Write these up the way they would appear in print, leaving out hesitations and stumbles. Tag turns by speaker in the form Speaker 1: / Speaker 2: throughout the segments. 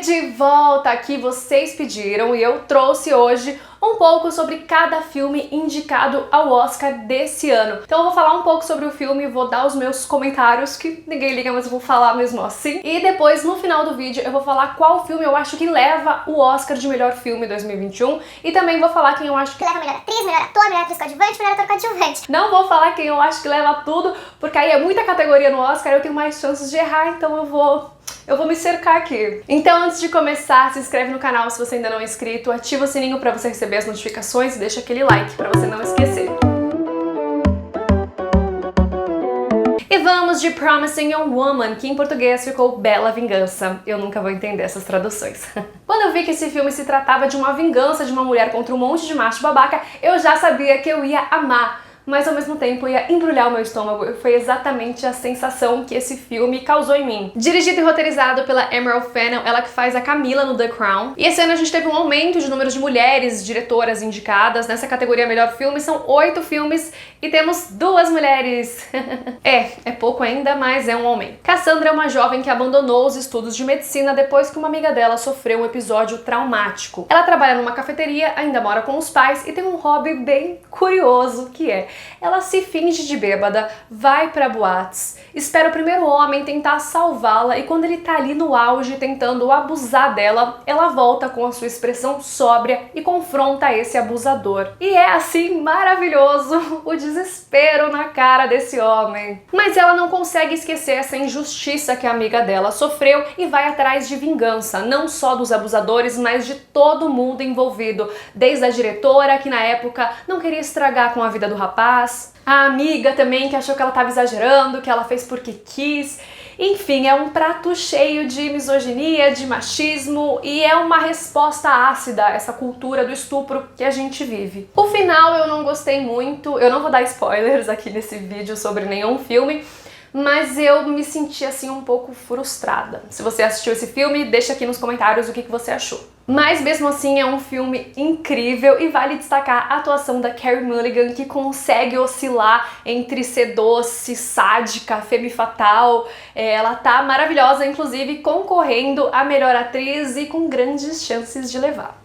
Speaker 1: de volta aqui, vocês pediram e eu trouxe hoje um pouco sobre cada filme indicado ao Oscar desse ano. Então eu vou falar um pouco sobre o filme, vou dar os meus comentários, que ninguém liga, mas eu vou falar mesmo assim. E depois, no final do vídeo, eu vou falar qual filme eu acho que leva o Oscar de melhor filme 2021. E também vou falar quem eu acho que
Speaker 2: leva melhor atriz, melhor ator, melhor atriz coadjuvante, melhor ator coadjuvante.
Speaker 1: Não vou falar quem eu acho que leva tudo, porque aí é muita categoria no Oscar, eu tenho mais chances de errar, então eu vou me cercar aqui. Então, antes de começar, se inscreve no canal se você ainda não é inscrito, ativa o sininho pra você receber as notificações e deixa aquele like pra você não esquecer. E vamos de Promising Young Woman, que em português ficou Bela Vingança. Eu nunca vou entender essas traduções. Quando eu vi que esse filme se tratava de uma vingança de uma mulher contra um monte de macho babaca, eu já sabia que eu ia amar. Mas ao mesmo tempo ia embrulhar o meu estômago. Foi exatamente a sensação que esse filme causou em mim. Dirigido e roteirizado pela Emerald Fennell, ela que faz a Camila no The Crown. E esse ano a gente teve um aumento de número de mulheres diretoras indicadas. Nessa categoria Melhor Filme são 8 filmes e temos 2 mulheres. É pouco ainda, mas é um aumento. Cassandra é uma jovem que abandonou os estudos de medicina depois que uma amiga dela sofreu um episódio traumático. Ela trabalha numa cafeteria, ainda mora com os pais e tem um hobby bem curioso, que é ela se finge de bêbada, vai pra boates, espera o primeiro homem tentar salvá-la e quando ele tá ali no auge tentando abusar dela, ela volta com a sua expressão sóbria e confronta esse abusador. E é assim maravilhoso o desespero na cara desse homem. Mas ela não consegue esquecer essa injustiça que a amiga dela sofreu e vai atrás de vingança, não só dos abusadores, mas de todo mundo envolvido, desde a diretora, que na época não queria estragar com a vida do rapaz, a amiga também que achou que ela estava exagerando, que ela fez porque quis. Enfim, é um prato cheio de misoginia, de machismo e é uma resposta ácida a essa cultura do estupro que a gente vive. O final eu não gostei muito, eu não vou dar spoilers aqui nesse vídeo sobre nenhum filme, mas eu me senti assim um pouco frustrada. Se você assistiu esse filme, deixa aqui nos comentários o que você achou. Mas mesmo assim é um filme incrível e vale destacar a atuação da Carey Mulligan, que consegue oscilar entre ser doce, sádica, femme fatale. Ela tá maravilhosa, inclusive concorrendo a melhor atriz e com grandes chances de levar.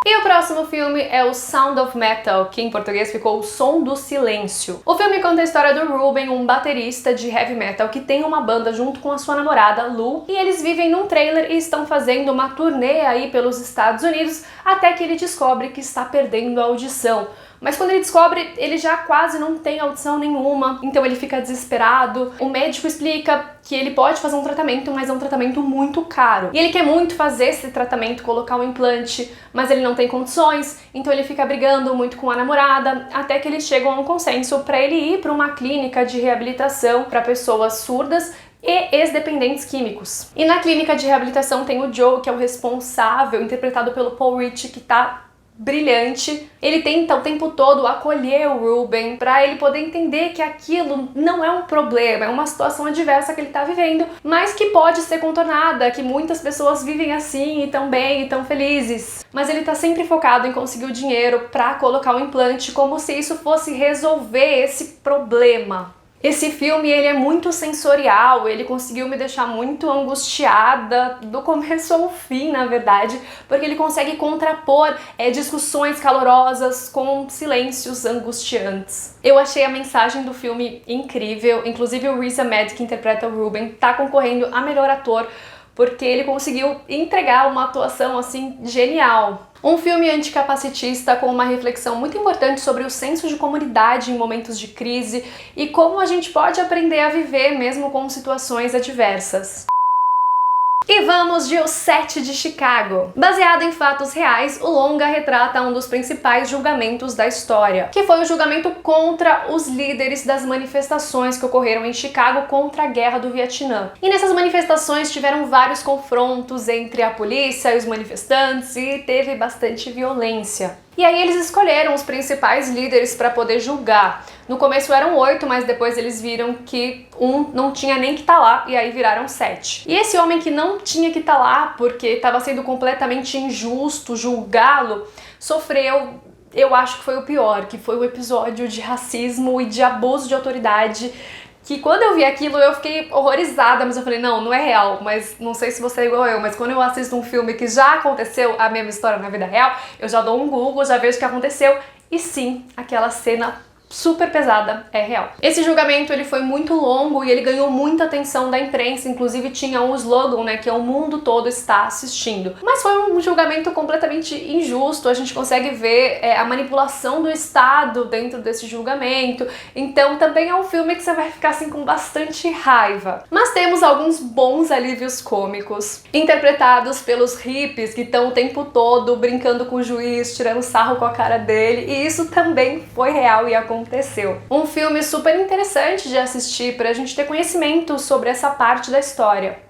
Speaker 1: E o próximo filme é o Sound of Metal, que em português ficou O Som do Silêncio. O filme conta a história do Ruben, um baterista de heavy metal que tem uma banda junto com a sua namorada, Lou, e eles vivem num trailer e estão fazendo uma turnê aí pelos Estados Unidos até que ele descobre que está perdendo a audição. Mas quando ele descobre, ele já quase não tem audição nenhuma, então ele fica desesperado. O médico explica que ele pode fazer um tratamento, mas é um tratamento muito caro. E ele quer muito fazer esse tratamento, colocar um implante, mas ele não tem condições, então ele fica brigando muito com a namorada, até que eles chegam a um consenso para ele ir para uma clínica de reabilitação para pessoas surdas e ex-dependentes químicos. E na clínica de reabilitação tem o Joe, que é o responsável, interpretado pelo Paul Ritchie, que tá brilhante. Ele tenta o tempo todo acolher o Ruben para ele poder entender que aquilo não é um problema, é uma situação adversa que ele tá vivendo, mas que pode ser contornada, que muitas pessoas vivem assim e tão bem e tão felizes. Mas ele tá sempre focado em conseguir o dinheiro para colocar o implante, como se isso fosse resolver esse problema. Esse filme, ele é muito sensorial, ele conseguiu me deixar muito angustiada do começo ao fim, na verdade, porque ele consegue contrapor discussões calorosas com silêncios angustiantes. Eu achei a mensagem do filme incrível, inclusive o Riz Ahmed, que interpreta o Ruben, tá concorrendo a melhor ator, porque ele conseguiu entregar uma atuação assim genial. Um filme anticapacitista com uma reflexão muito importante sobre o senso de comunidade em momentos de crise e como a gente pode aprender a viver mesmo com situações adversas. E vamos de O Sete de Chicago. Baseado em fatos reais, o longa retrata um dos principais julgamentos da história, que foi o julgamento contra os líderes das manifestações que ocorreram em Chicago contra a Guerra do Vietnã. E nessas manifestações tiveram vários confrontos entre a polícia e os manifestantes e teve bastante violência. E aí eles escolheram os principais líderes para poder julgar. No começo eram 8, mas depois eles viram que um não tinha nem que estar lá, e aí viraram 7. E esse homem que não tinha que estar lá, porque estava sendo completamente injusto julgá-lo, sofreu, eu acho que foi o pior, que foi o episódio de racismo e de abuso de autoridade que quando eu vi aquilo eu fiquei horrorizada, mas eu falei, não é real, mas não sei se você é igual eu, mas quando eu assisto um filme que já aconteceu a mesma história na vida real, eu já dou um Google, já vejo o que aconteceu, e sim, aquela cena super pesada é real. Esse julgamento ele foi muito longo e ele ganhou muita atenção da imprensa, inclusive tinha um slogan, né, que é o mundo todo está assistindo. Mas foi um julgamento completamente injusto, a gente consegue ver a manipulação do Estado dentro desse julgamento, então também é um filme que você vai ficar assim com bastante raiva. Mas temos alguns bons alívios cômicos, interpretados pelos hippies que estão o tempo todo brincando com o juiz, tirando sarro com a cara dele, e isso também foi real e aconteceu. Um filme super interessante de assistir pra gente ter conhecimento sobre essa parte da história.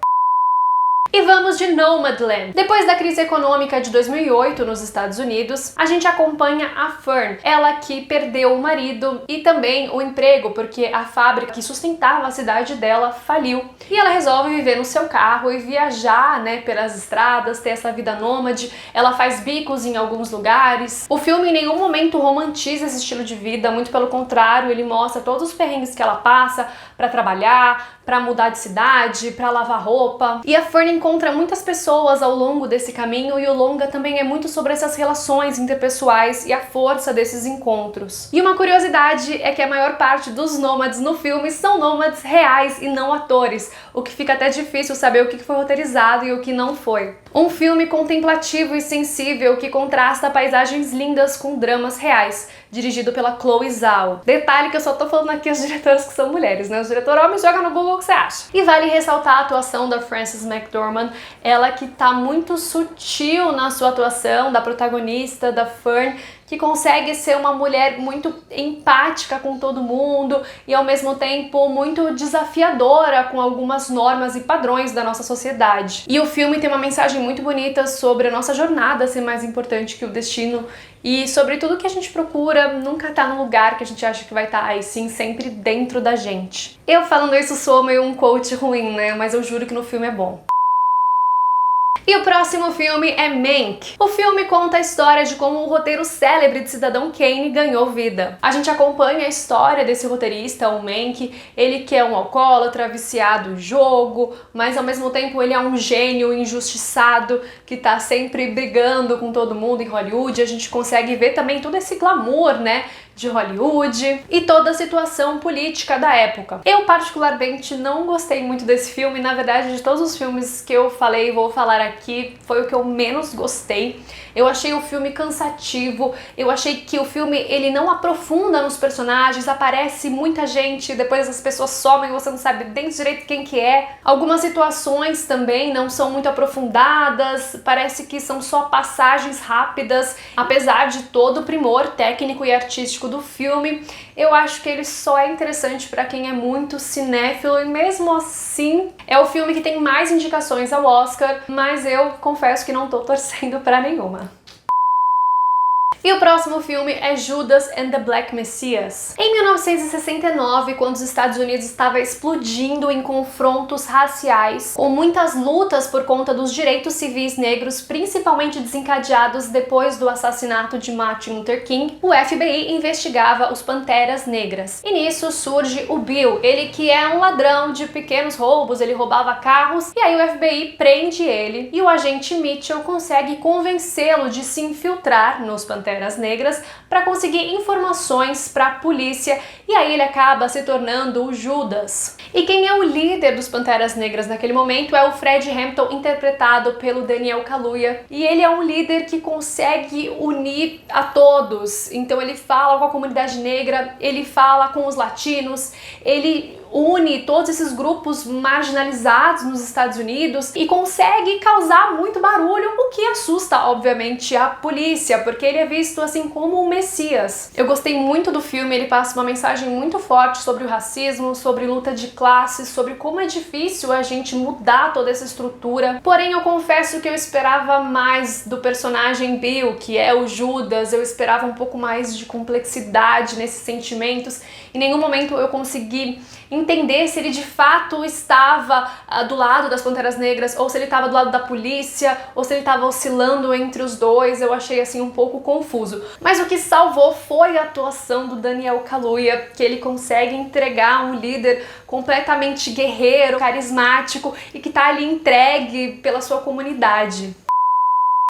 Speaker 1: E vamos de Nomadland. Depois da crise econômica de 2008 nos Estados Unidos, a gente acompanha a Fern, ela que perdeu o marido e também o emprego, porque a fábrica que sustentava a cidade dela faliu. E ela resolve viver no seu carro e viajar, né, pelas estradas, ter essa vida nômade. Ela faz bicos em alguns lugares. O filme em nenhum momento romantiza esse estilo de vida, muito pelo contrário, ele mostra todos os perrengues que ela passa para trabalhar, para mudar de cidade, para lavar roupa. E a Fern encontra muitas pessoas ao longo desse caminho, e o longa também é muito sobre essas relações interpessoais e a força desses encontros. E uma curiosidade é que a maior parte dos nômades no filme são nômades reais e não atores, o que fica até difícil saber o que foi roteirizado e o que não foi. Um filme contemplativo e sensível que contrasta paisagens lindas com dramas reais, dirigido pela Chloe Zhao. Detalhe que eu só tô falando aqui as diretoras que são mulheres, né? Os diretores homens, joga no Google o que você acha. E vale ressaltar a atuação da Frances McDormand, ela que tá muito sutil na sua atuação, da protagonista, da Fern, que consegue ser uma mulher muito empática com todo mundo e ao mesmo tempo muito desafiadora com algumas normas e padrões da nossa sociedade. E o filme tem uma mensagem muito bonita sobre a nossa jornada ser mais importante que o destino e sobre tudo que a gente procura nunca tá no lugar que a gente acha que vai estar, aí sim, sempre dentro da gente. Eu falando isso sou meio um coach ruim, né? Mas eu juro que no filme é bom. E o próximo filme é Mank. O filme conta a história de como o roteiro célebre de Cidadão Kane ganhou vida. A gente acompanha a história desse roteirista, o Mank, ele que é um alcoólatra, viciado em jogo, mas ao mesmo tempo ele é um gênio injustiçado, que tá sempre brigando com todo mundo em Hollywood. A gente consegue ver também todo esse glamour, né, de Hollywood e toda a situação política da época. Eu particularmente não gostei muito desse filme, na verdade de todos os filmes que eu falei e vou falar aqui, foi o que eu menos gostei. Eu achei o filme cansativo, eu achei que o filme ele não aprofunda nos personagens, aparece muita gente, depois as pessoas somem, você não sabe bem direito quem que é. Algumas situações também não são muito aprofundadas, parece que são só passagens rápidas, apesar de todo o primor técnico e artístico do filme. Eu acho que ele só é interessante para quem é muito cinéfilo e mesmo assim é o filme que tem mais indicações ao Oscar, mas eu confesso que não tô torcendo para nenhuma. E o próximo filme é Judas and the Black Messiah. Em 1969, quando os Estados Unidos estava explodindo em confrontos raciais, com muitas lutas por conta dos direitos civis negros, principalmente desencadeados depois do assassinato de Martin Luther King, o FBI investigava os Panteras Negras. E nisso surge o Bill, ele que é um ladrão de pequenos roubos, ele roubava carros, e aí o FBI prende ele, e o agente Mitchell consegue convencê-lo de se infiltrar nos Panteras Negras para conseguir informações para a polícia, e aí ele acaba se tornando o Judas. E quem é o líder dos Panteras Negras naquele momento é o Fred Hampton, interpretado pelo Daniel Kaluuya, e ele é um líder que consegue unir a todos. Então ele fala com a comunidade negra, ele fala com os latinos, ele une todos esses grupos marginalizados nos Estados Unidos e consegue causar muito barulho, o que assusta, obviamente, a polícia, porque ele é visto assim como o Messias. Eu gostei muito do filme, ele passa uma mensagem muito forte sobre o racismo, sobre luta de classes, sobre como é difícil a gente mudar toda essa estrutura. Porém, eu confesso que eu esperava mais do personagem Bill, que é o Judas, eu esperava um pouco mais de complexidade nesses sentimentos. Em nenhum momento eu consegui entender se ele de fato estava do lado das Panteras Negras, ou se ele estava do lado da polícia, ou se ele estava oscilando entre os dois. Eu achei assim um pouco confuso. Mas o que salvou foi a atuação do Daniel Kaluuya, que ele consegue entregar um líder completamente guerreiro, carismático e que tá ali entregue pela sua comunidade.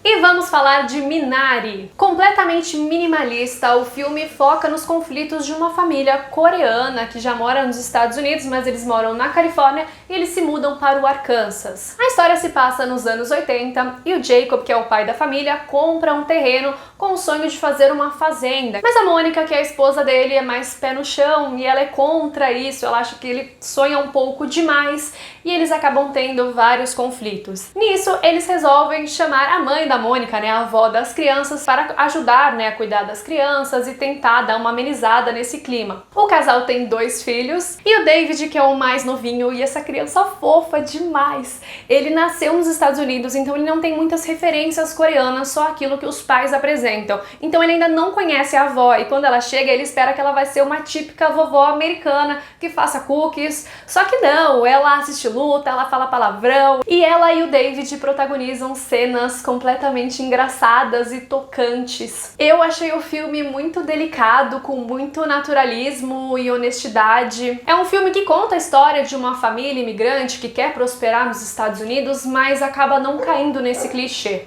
Speaker 1: E vamos falar de Minari. Completamente minimalista, o filme foca nos conflitos de uma família coreana que já mora nos Estados Unidos, mas eles moram na Califórnia e eles se mudam para o Arkansas. A história se passa nos anos 80 e o Jacob, que é o pai da família, compra um terreno com o sonho de fazer uma fazenda. Mas a Mônica, que é a esposa dele, é mais pé no chão e ela é contra isso, ela acha que ele sonha um pouco demais e eles acabam tendo vários conflitos. Nisso, eles resolvem chamar a mãe da Mônica, né, a avó das crianças, para ajudar, né, a cuidar das crianças e tentar dar uma amenizada nesse clima. O casal tem 2 filhos e o David, que é o mais novinho, e essa criança fofa demais. Ele nasceu nos Estados Unidos, então ele não tem muitas referências coreanas, só aquilo que os pais apresentam. Então ele ainda não conhece a avó e quando ela chega, ele espera que ela vai ser uma típica vovó americana que faça cookies. Só que não, ela assiste luta, ela fala palavrão e ela e o David protagonizam cenas completamente engraçadas e tocantes. Eu achei o filme muito delicado, com muito naturalismo e honestidade. É um filme que conta a história de uma família imigrante que quer prosperar nos Estados Unidos, mas acaba não caindo nesse clichê.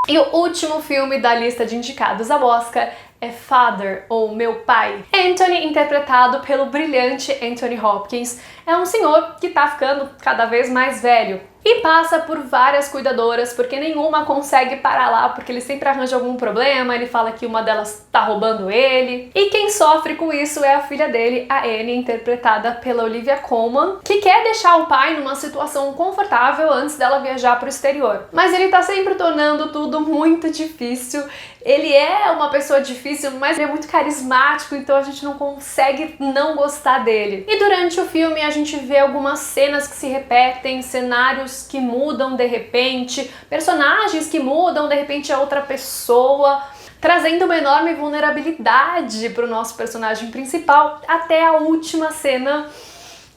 Speaker 1: E o último filme da lista de indicados ao Oscar é Father, ou Meu Pai. Anthony, interpretado pelo brilhante Anthony Hopkins, é um senhor que tá ficando cada vez mais velho e passa por várias cuidadoras, porque nenhuma consegue parar lá, porque ele sempre arranja algum problema, ele fala que uma delas tá roubando ele. E quem sofre com isso é a filha dele, a Annie, interpretada pela Olivia Colman, que quer deixar o pai numa situação confortável antes dela viajar pro exterior. Mas ele tá sempre tornando tudo muito difícil. Ele é uma pessoa difícil, mas ele é muito carismático, então a gente não consegue não gostar dele. E durante o filme a gente vê algumas cenas que se repetem, cenários que mudam de repente, personagens que mudam de repente a outra pessoa, trazendo uma enorme vulnerabilidade para o nosso personagem principal, até a última cena,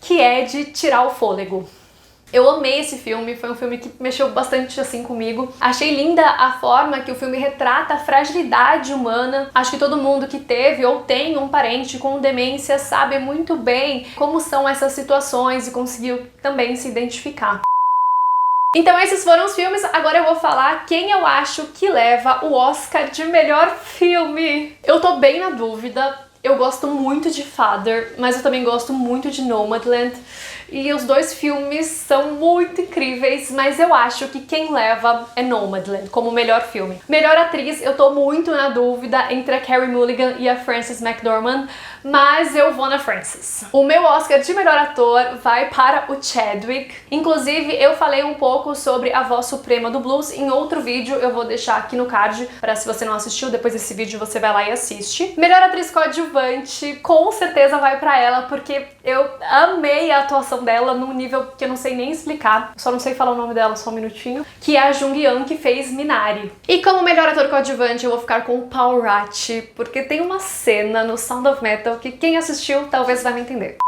Speaker 1: que é de tirar o fôlego. Eu amei esse filme, foi um filme que mexeu bastante assim comigo. Achei linda a forma que o filme retrata a fragilidade humana. Acho que todo mundo que teve ou tem um parente com demência sabe muito bem como são essas situações e conseguiu também se identificar. Então esses foram os filmes, agora eu vou falar quem eu acho que leva o Oscar de melhor filme. Eu tô bem na dúvida. Eu gosto muito de Father, mas eu também gosto muito de Nomadland. E os 2 filmes são muito incríveis, mas eu acho que quem leva é Nomadland como melhor filme. Melhor atriz, eu tô muito na dúvida entre a Carey Mulligan e a Frances McDormand, mas eu vou na Frances. O meu Oscar de melhor ator vai para o Chadwick. Inclusive, eu falei um pouco sobre a voz suprema do blues em outro vídeo, eu vou deixar aqui no card, para se você não assistiu, depois desse vídeo você vai lá e assiste. Melhor atriz coadjuvante, com certeza vai para ela, porque eu amei a atuação dela num nível que eu não sei nem explicar, só não sei falar o nome dela, só um minutinho, que é a Jung Young, que fez Minari. E como melhor ator coadjuvante eu vou ficar com o Paul Rudd, porque tem uma cena no Sound of Metal que quem assistiu talvez vai me entender.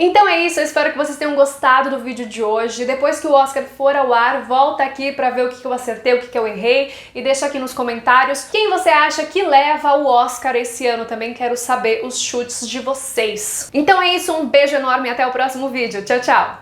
Speaker 1: Então é isso, eu espero que vocês tenham gostado do vídeo de hoje. Depois que o Oscar for ao ar, volta aqui pra ver o que eu acertei, o que eu errei e deixa aqui nos comentários quem você acha que leva o Oscar esse ano. Também quero saber os chutes de vocês. Então é isso, um beijo enorme e até o próximo vídeo. Tchau, tchau!